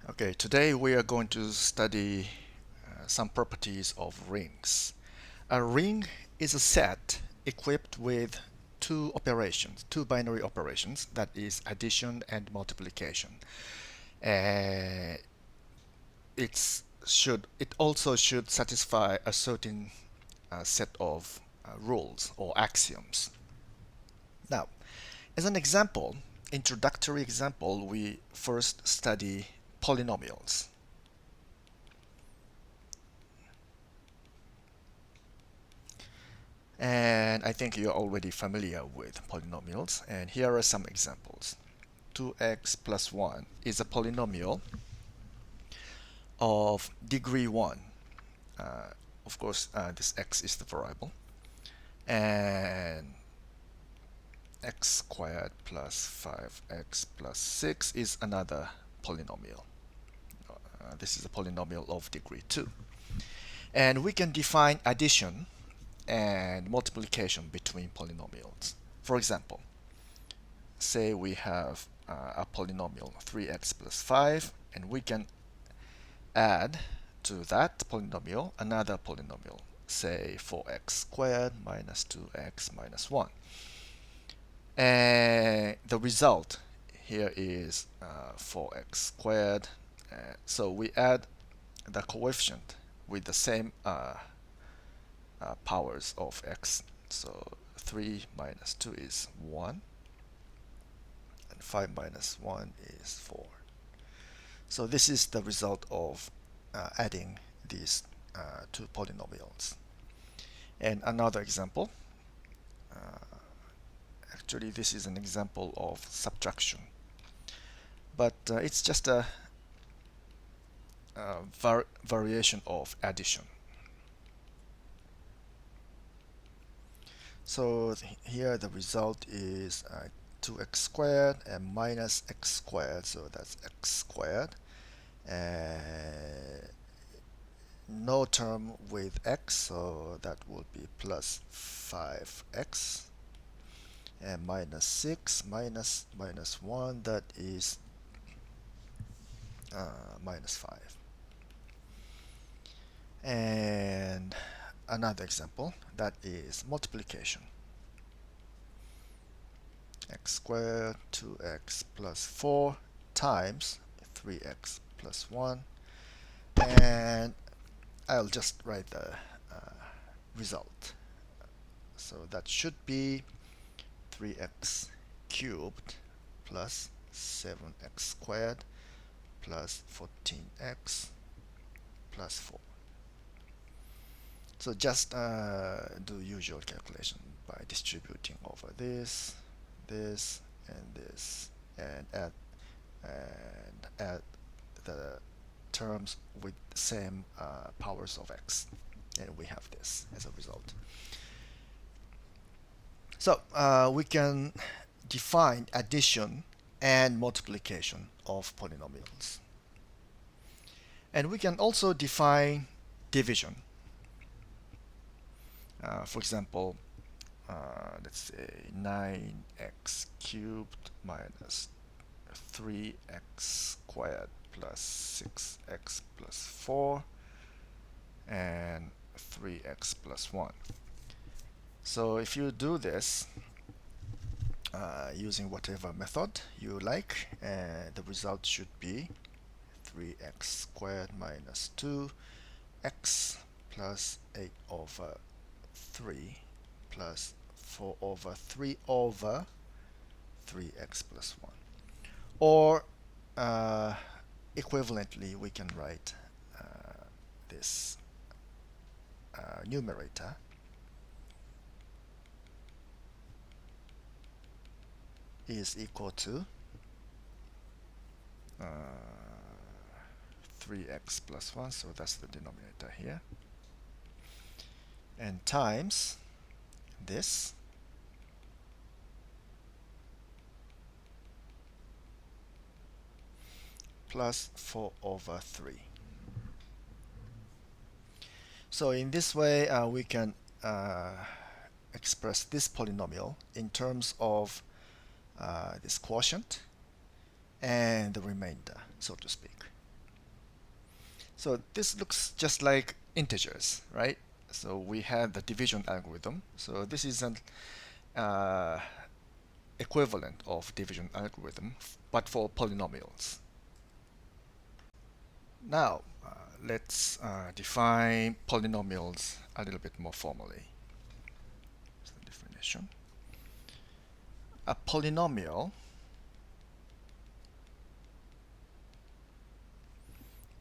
Okay, today we are going to study some properties of rings. A ring is a set equipped with two binary operations, that is addition and multiplication. Uh, it also should satisfy a certain set of rules or axioms. Now, as an example, introductory example, we first study polynomials. And I think you're already familiar with polynomials. And here are some examples. 2x plus 1 is a polynomial of degree 1. Of course, this x is the variable. And x squared plus 5x plus 6 is another polynomial. This is a polynomial of degree 2. And we can define addition and multiplication between polynomials. For example, say we have a polynomial 3x plus 5, and we can add to that polynomial another polynomial, say 4x squared minus 2x minus 1. And the result here is 4x squared. So we add the coefficient with the same powers of x. So 3 minus 2 is 1, and 5 minus 1 is 4. So this is the result of adding these two polynomials. And another example, actually this is an example of subtraction, but it's just a variation of addition. So here the result is 2x squared and minus x squared, so that's x squared. No term with x, so that would be plus 5x, and minus 6 minus 1, that is minus 5. And another example, that is multiplication. X squared 2x plus 4 times 3x plus 1, and I'll just write the result. So that should be 3x cubed plus 7x squared plus 14x plus 4. So just do usual calculation by distributing over this, this, and this, and add the terms with same powers of x, and we have this as a result. So we can define addition and multiplication of polynomials, and we can also define division. For example, let's say 9x cubed minus 3x squared plus 6x plus 4 and 3x plus 1. So if you do this using whatever method you like, the result should be 3x squared minus 2x plus 8 over 3 plus 4 over 3 over 3x plus 1. Or equivalently, we can write this numerator is equal to 3x plus 1, so that's the denominator here, and times this plus 4 over 3. So in this way we can express this polynomial in terms of this quotient and the remainder, so to speak. So this looks just like integers, right? So we have the division algorithm. So this is an uh, equivalent of division algorithm, but for polynomials. Now, let's define polynomials a little bit more formally. So definition. A polynomial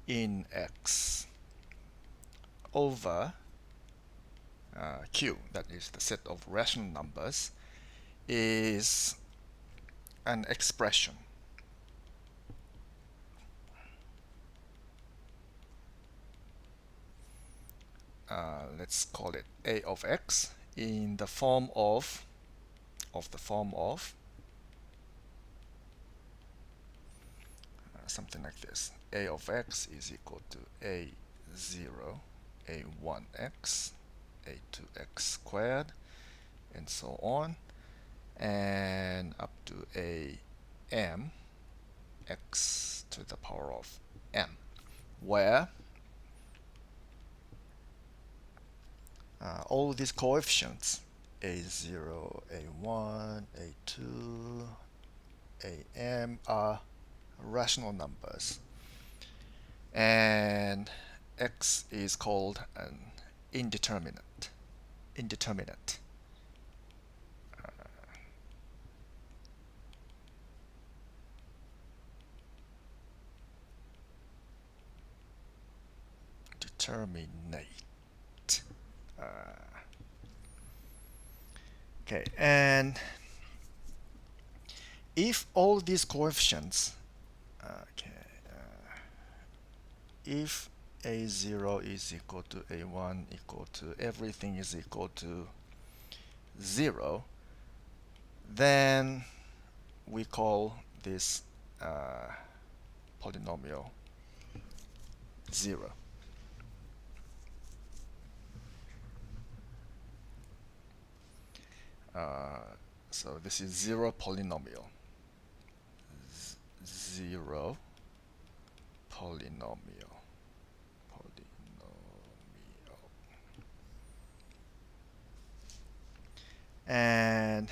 in X over Q, that is the set of rational numbers, is an expression. Let's call it A of X in the form of something like this. A of X is equal to A0, A1X, A2X squared, and so on, and up to AM X to the power of M, where all these coefficients A0, A1, A2, AM are rational numbers, and X is called an indeterminate. Determinate. Okay, and if all these coefficients, if A0 is equal to A1 equal to everything is equal to 0, then we call this polynomial 0. So this is 0 polynomial. 0 polynomial. And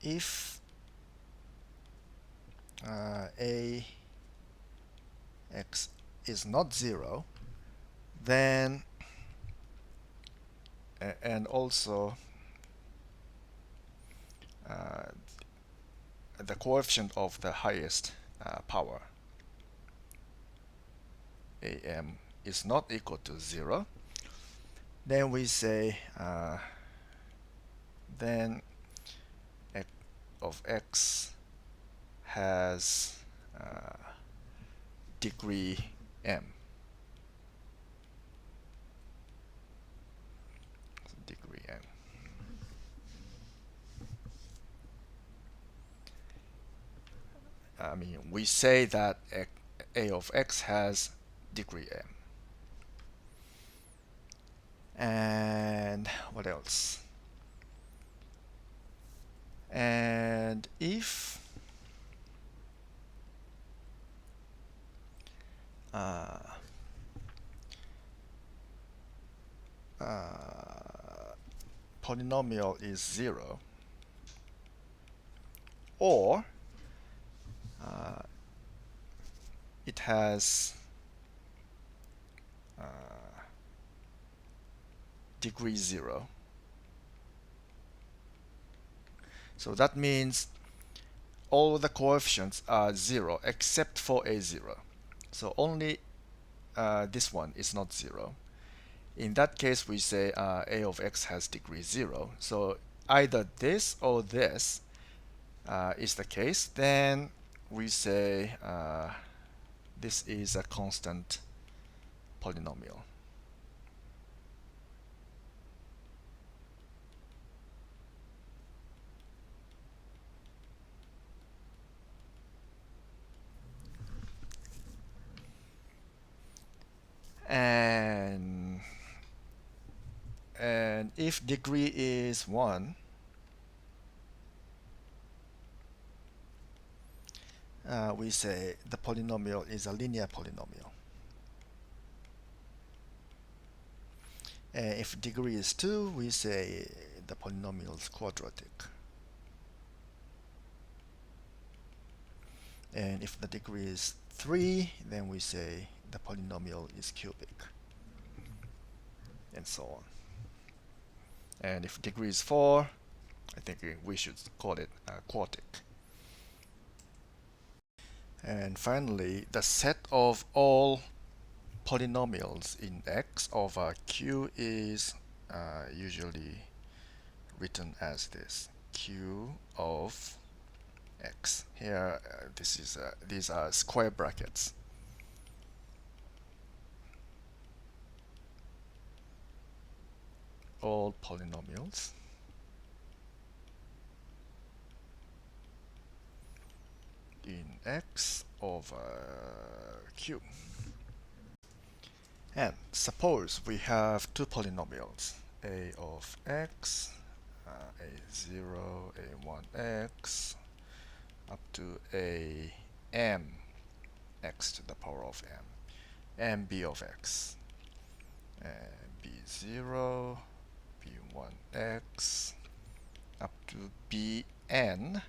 if Ax is not 0, then and also the coefficient of the highest power AM is not equal to 0, then we say then f of X has degree M. Degree M. I mean, we say that A of X has degree M. And what else? And if polynomial is 0, or it has degree 0. So that means all the coefficients are 0 except for A0. So only this one is not 0. In that case, we say A of X has degree 0. So either this or this is the case, then we say this is a constant polynomial. And if degree is 1, we say the polynomial is a linear polynomial. If degree is 2, we say the polynomial is quadratic. And if the degree is 3, then we say the polynomial is cubic, and so on. And if degree is 4, I think we should call it quartic. And finally, the set of all polynomials in X over Q is usually written as this: Q of X. Here, these are square brackets. All polynomials in X over Q. And suppose we have two polynomials, a of x, a0, a1x, up to a m x to the power of m, and b of x, b0, b1x, up to bn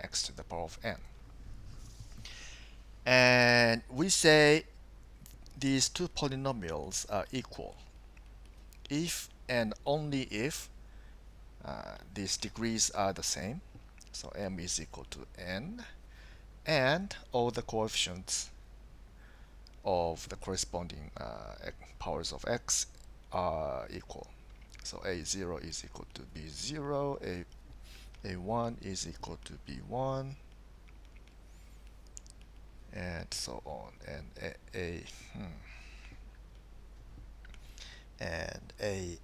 x to the power of n. And we say these two polynomials are equal if and only if these degrees are the same. So m is equal to n, and all the coefficients of the corresponding powers of x are equal. So a0 is equal to b0, a1 is equal to b1, and so on. And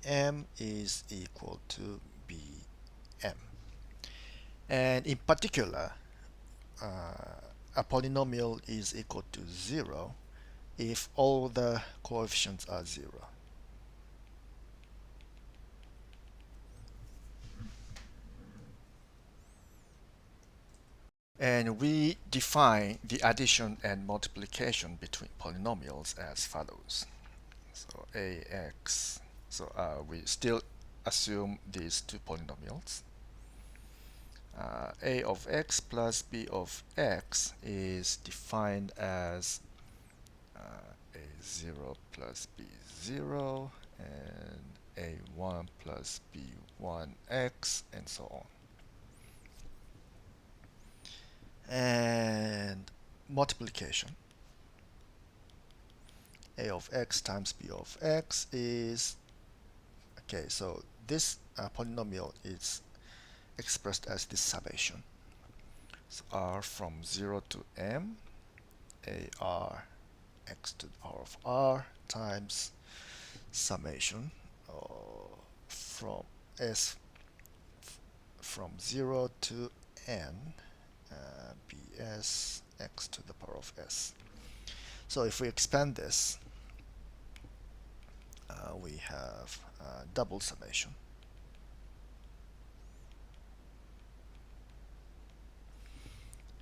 am is equal to bm. And in particular, a polynomial is equal to 0 if all the coefficients are 0. And we define the addition and multiplication between polynomials as follows. So ax, so we still assume these two polynomials. A of x plus b of x is defined as a0 plus b0 and a1 plus b1x, and so on. And multiplication, a of x times b of x is, okay, so this polynomial is expressed as this summation. So r from 0 to m, ar x to the power of r times summation from s from 0 to n, bs x to the power of s. So if we expand this, we have double summation.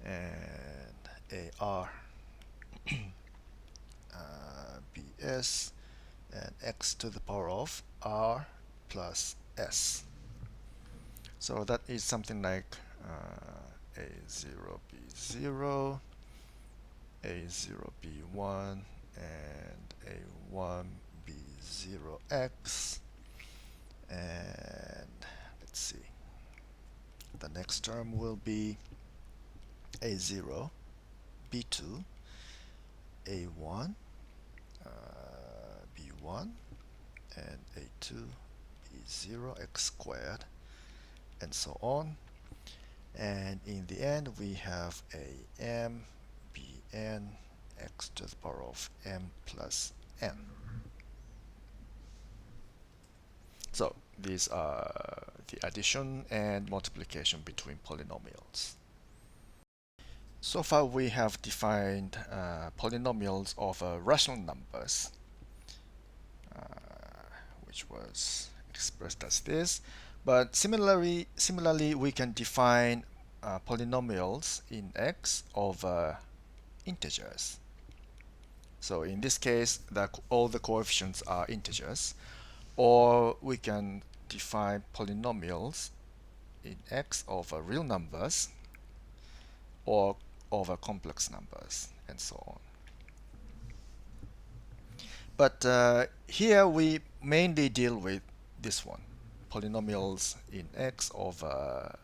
And ar bs and x to the power of r plus s. So that is something like a0 b0, a0 b1, and a1 b0x. And let's see, the next term will be a0 b2, a1 b1, and a2 b0 x squared, and so on. And in the end, we have a m bn x to the power of m plus n. So these are the addition and multiplication between polynomials. So far we have defined polynomials of rational numbers, which was expressed as this. But similarly we can define polynomials in x over integers. So in this case, all the coefficients are integers. Or we can define polynomials in x over real numbers or over complex numbers, and so on. But here we mainly deal with this one, polynomials in x over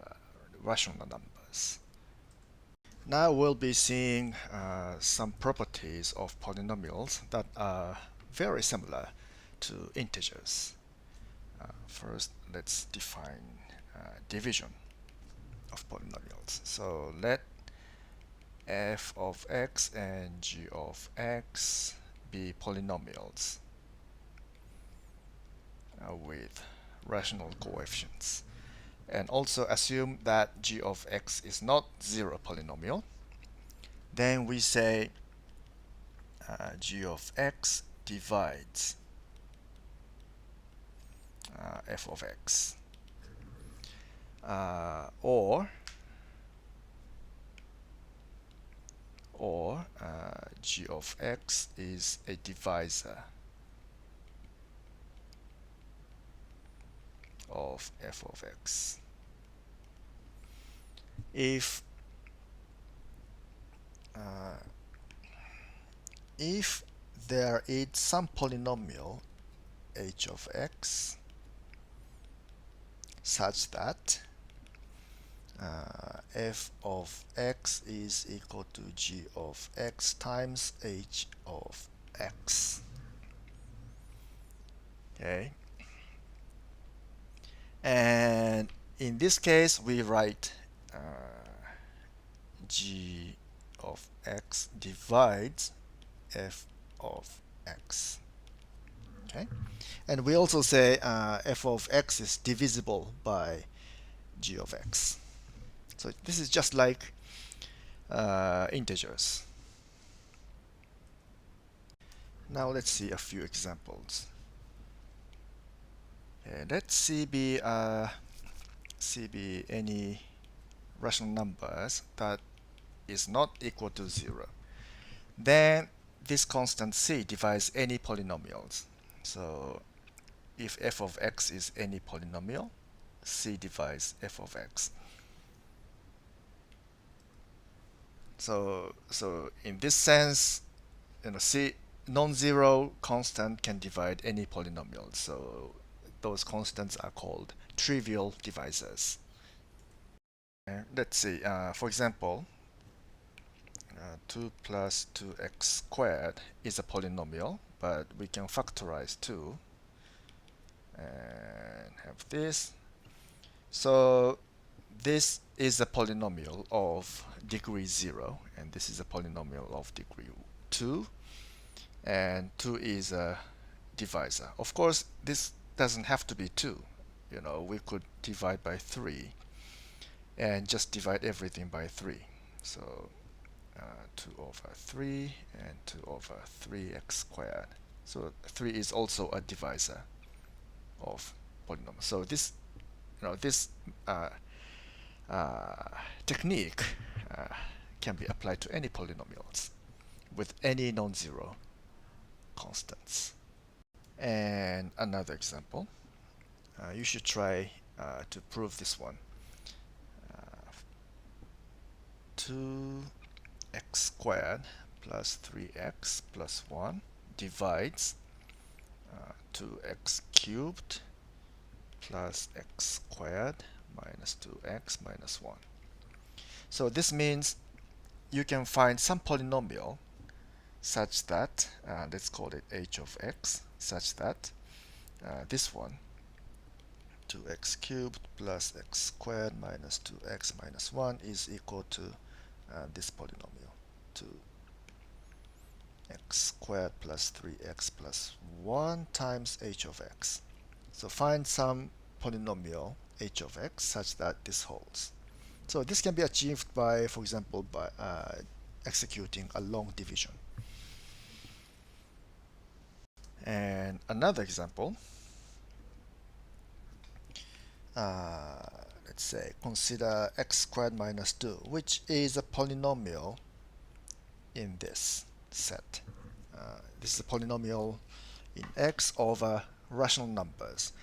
rational numbers. Now we'll be seeing some properties of polynomials that are very similar to integers. First, let's define division of polynomials. So let f of x and g of x be polynomials with rational coefficients. And also assume that g of x is not zero polynomial. Then we say g of x divides f of x. Or g of x is a divisor of f of x. If there is some polynomial h of x such that f of x is equal to g of x times h of x. Okay. And in this case, we write g of x divides f of x. Okay. And we also say f of x is divisible by g of x. So this is just like integers. Now let's see a few examples. Let C be any rational numbers that is not equal to 0. Then this constant C divides any polynomials. So if f of x is any polynomial, C divides f of x. So in this sense, C non-zero constant can divide any polynomial. So those constants are called trivial divisors. Let's see, for example, 2 plus 2x squared is a polynomial, but we can factorize 2 and have this. So this is a polynomial of degree 0, and this is a polynomial of degree 2, and 2 is a divisor. Of course, this doesn't have to be 2. We could divide by 3 and just divide everything by 3. So 2 over 3 and 2 over 3x squared. So 3 is also a divisor of polynomial. So this technique can be applied to any polynomials with any non-zero constants. And another example, you should try to prove this one. 2x squared plus 3x plus 1 divides 2x cubed plus x squared minus 2x minus 1. So this means you can find some polynomial such that, let's call it h of x, such that this one, 2x cubed plus x squared minus 2x minus 1 is equal to this polynomial, 2x squared plus 3x plus 1 times h of x. So find some polynomial h of x such that this holds. So this can be achieved by, for example, by executing a long division. And another example, let's say, consider x squared minus 2, which is a polynomial in this set. This is a polynomial in x over rational numbers.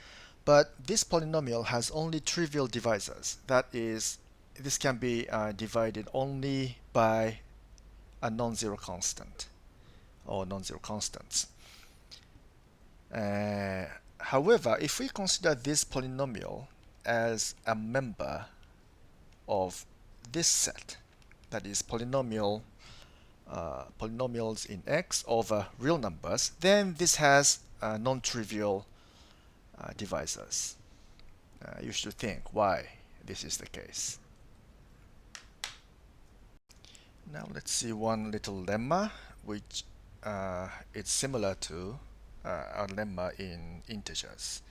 But this polynomial has only trivial divisors. That is, this can be divided only by a non-zero constant or non-zero constants. However, if we consider this polynomial as a member of this set, that is polynomials in x over real numbers, then this has non-trivial divisors. You should think why this is the case. Now let's see one little lemma which is similar to our lemma in integers.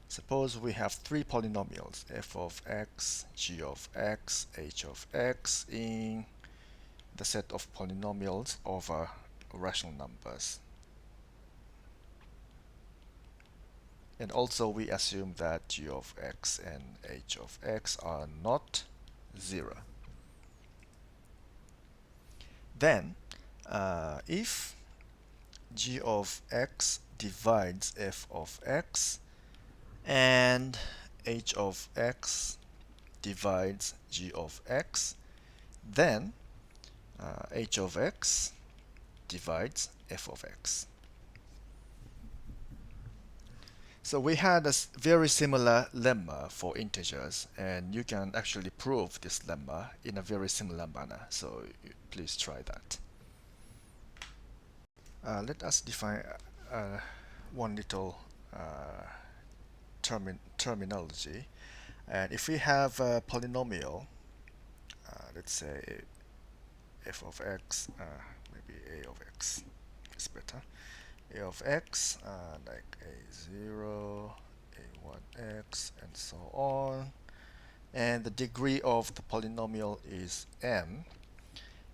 Suppose we have three polynomials, f of x, g of x, h of x, in the set of polynomials over rational numbers. And also we assume that g of x and h of x are not 0. Then, if g of x divides f of x and h of x divides g of x, then h of x divides f of x. So we had a very similar lemma for integers, and you can actually prove this lemma in a very similar manner. So please try that. Let us define one little terminology. And if we have a polynomial, let's say f of x, maybe a of x is better. A of x, like a0, a1x, and so on. And the degree of the polynomial is n.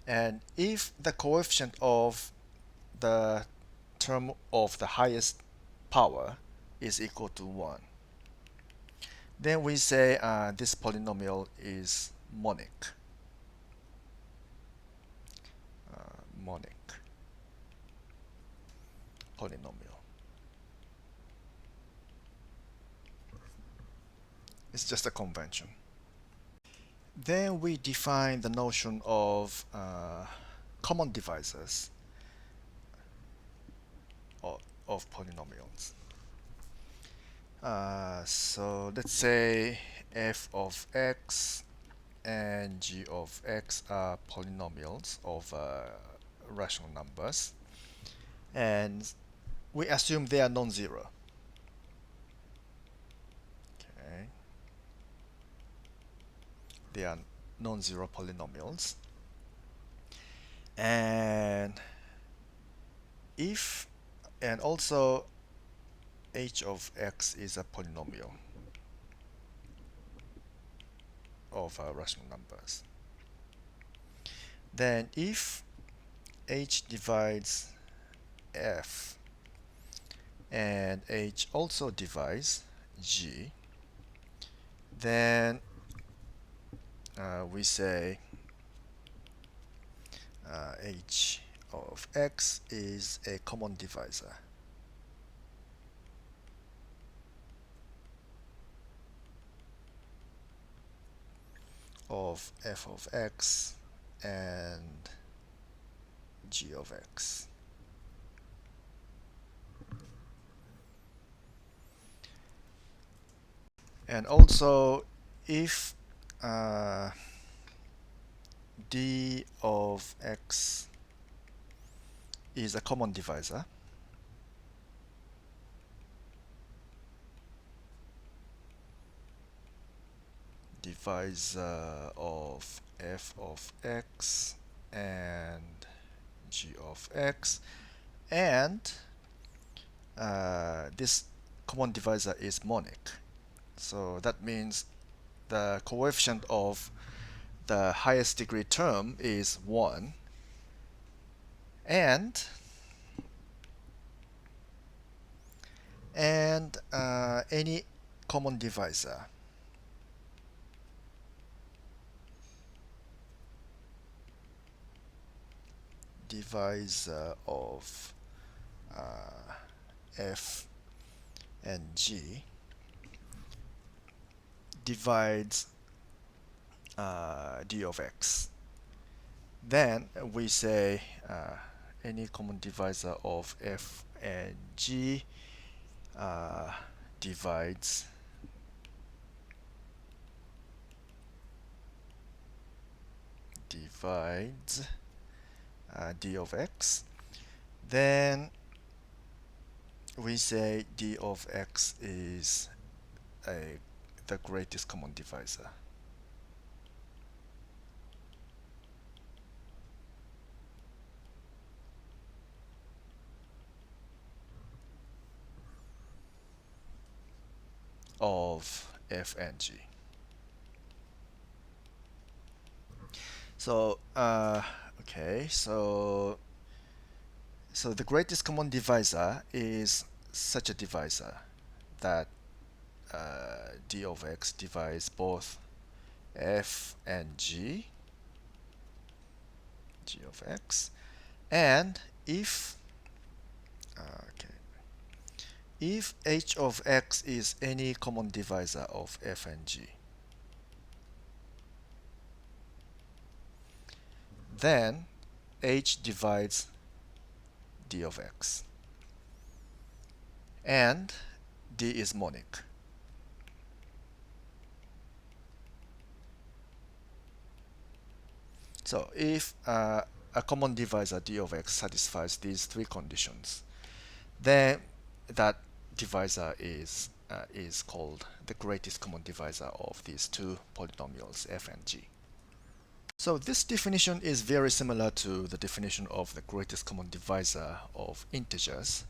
And if the coefficient of the term of the highest power is equal to 1, then we say this polynomial is monic. Monic polynomial. It's just a convention. Then we define the notion of common divisors of polynomials. So let's say f of x and g of x are polynomials of rational numbers, and we assume they are non-zero. Okay. They are non-zero polynomials. And also h of x is a polynomial of rational numbers. Then if h divides f and h also divides g, then we say h of x is a common divisor of f of x and g of x. And also, if d of x is a common divisor, of f of x and g of x, and this common divisor is monic. So that means the coefficient of the highest degree term is 1, and and any common divisor. Divisor of f and g divides d of x. Then we say any common divisor of f and g uh, divides d of x. Then we say d of x is the greatest common divisor. Of f and g. So okay, so the greatest common divisor is such a divisor that d of x divides both f and g of x, and if okay, if h of x is any common divisor of f and g, then h divides d of x, and d is monic. So if a common divisor d of x satisfies these three conditions, then that divisor is called the greatest common divisor of these two polynomials f and g. So this definition is very similar to the definition of the greatest common divisor of integers,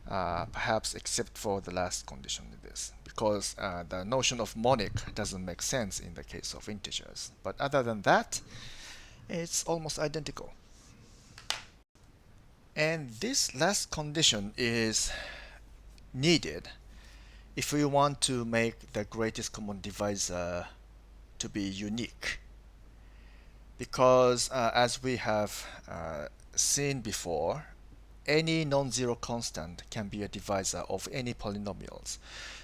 perhaps except for the last condition in this, because the notion of monic doesn't make sense in the case of integers. But other than that, it's almost identical. And this last condition is needed if we want to make the greatest common divisor to be unique. Because as we have seen before, any non-zero constant can be a divisor of any polynomials.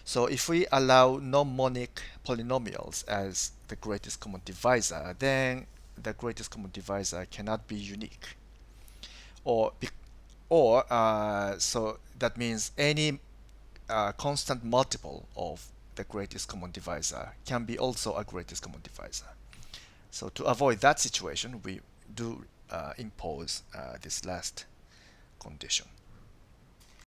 So if we allow non-monic polynomials as the greatest common divisor, then the greatest common divisor cannot be unique. Or so that means any constant multiple of the greatest common divisor can be also a greatest common divisor. So to avoid that situation, we do impose this last condition.